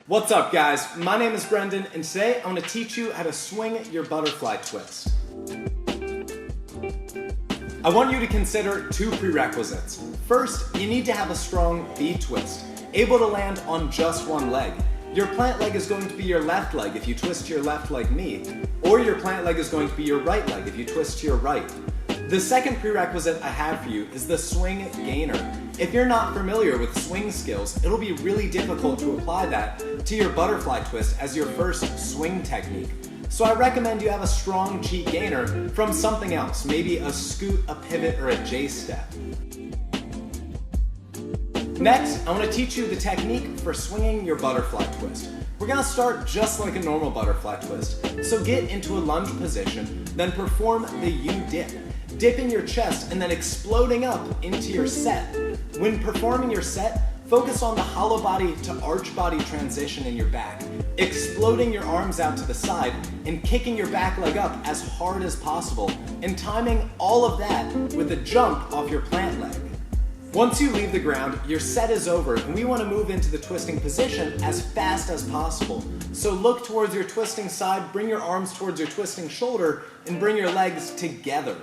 What's up guys, my name is Brendan and today I'm going to teach you how to swing your butterfly twist. I want you to consider two prerequisites. First, you need to have a strong B twist, able to land on just one leg. Your plant leg is going to be your left leg if you twist to your left like me, or your plant leg is going to be your right leg if you twist to your right. The second prerequisite I have for you is the swing gainer. If you're not familiar with swing skills, it'll be really difficult to apply that to your butterfly twist as your first swing technique. So I recommend you have a strong cheek gainer from something else, maybe a scoot, a pivot, or a J step. Next, I want to teach you the technique for swinging your butterfly twist. We're going to start just like a normal butterfly twist. So get into a lunge position, then perform the U-dip. Dipping your chest and then exploding up into your set. When performing your set, focus on the hollow body to arch body transition in your back, exploding your arms out to the side and kicking your back leg up as hard as possible, and timing all of that with a jump off your plant leg. Once you leave the ground, your set is over and we want to move into the twisting position as fast as possible. So look towards your twisting side, bring your arms towards your twisting shoulder, and bring your legs together.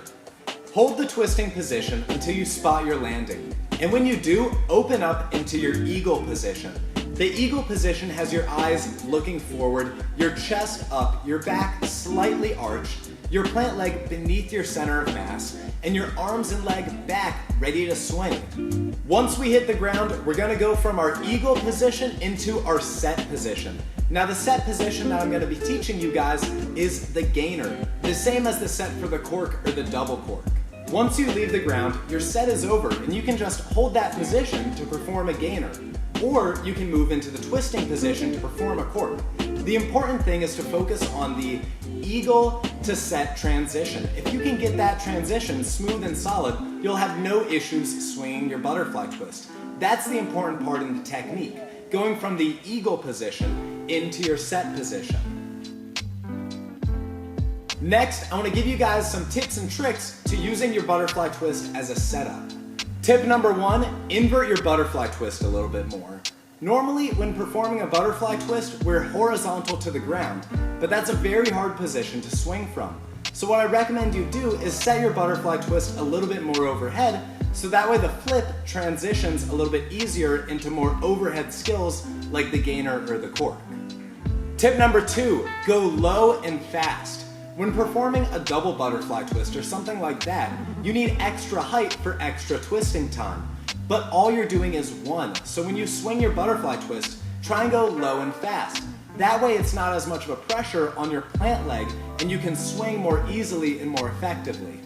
Hold the twisting position until you spot your landing. And when you do, open up into your eagle position. The eagle position has your eyes looking forward, your chest up, your back slightly arched, your plant leg beneath your center of mass, and your arms and leg back ready to swing. Once we hit the ground, we're gonna go from our eagle position into our set position. Now the set position that I'm going to be teaching you guys is the gainer, the same as the set for the cork or the double cork. Once you leave the ground, your set is over and you can just hold that position to perform a gainer, or you can move into the twisting position to perform a cork. The important thing is to focus on the eagle to set transition. If you can get that transition smooth and solid, you'll have no issues swinging your butterfly twist. That's the important part in the technique, going from the eagle position into your set position. Next, I want to give you guys some tips and tricks to using your butterfly twist as a setup. Tip number one, invert your butterfly twist a little bit more. Normally, when performing a butterfly twist, we're horizontal to the ground, but that's a very hard position to swing from. So what I recommend you do is set your butterfly twist a little bit more overhead, so that way the flip transitions a little bit easier into more overhead skills like the gainer or the cork. Tip number two, go low and fast. When performing a double butterfly twist or something like that, you need extra height for extra twisting time. But all you're doing is one. So when you swing your butterfly twist, try and go low and fast. That way it's not as much of a pressure on your plant leg and you can swing more easily and more effectively.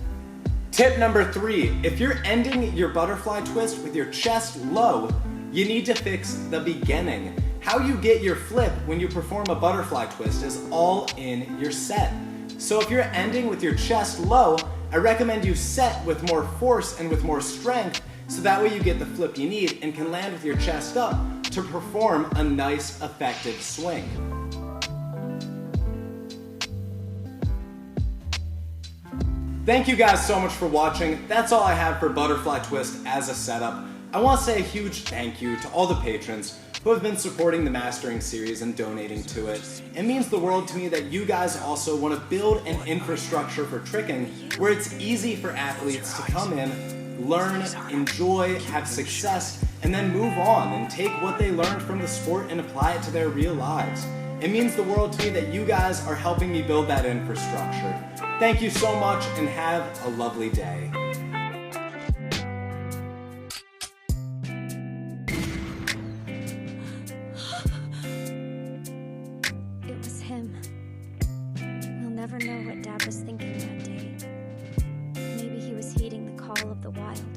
Tip number three, if you're ending your butterfly twist with your chest low, you need to fix the beginning. How you get your flip when you perform a butterfly twist is all in your set. So if you're ending with your chest low, I recommend you set with more force and with more strength so that way you get the flip you need and can land with your chest up to perform a nice, effective swing. Thank you guys so much for watching. That's all I have for butterfly twist as a setup. I want to say a huge thank you to all the patrons who have been supporting the Mastering series and donating to it. It means the world to me that you guys also want to build an infrastructure for tricking where it's easy for athletes to come in, learn, enjoy, have success, and then move on and take what they learned from the sport and apply it to their real lives. It means the world to me that you guys are helping me build that infrastructure. Thank you so much and have a lovely day. It was him. We'll never know what Dad was thinking that day. Maybe he was heeding the call of the wild.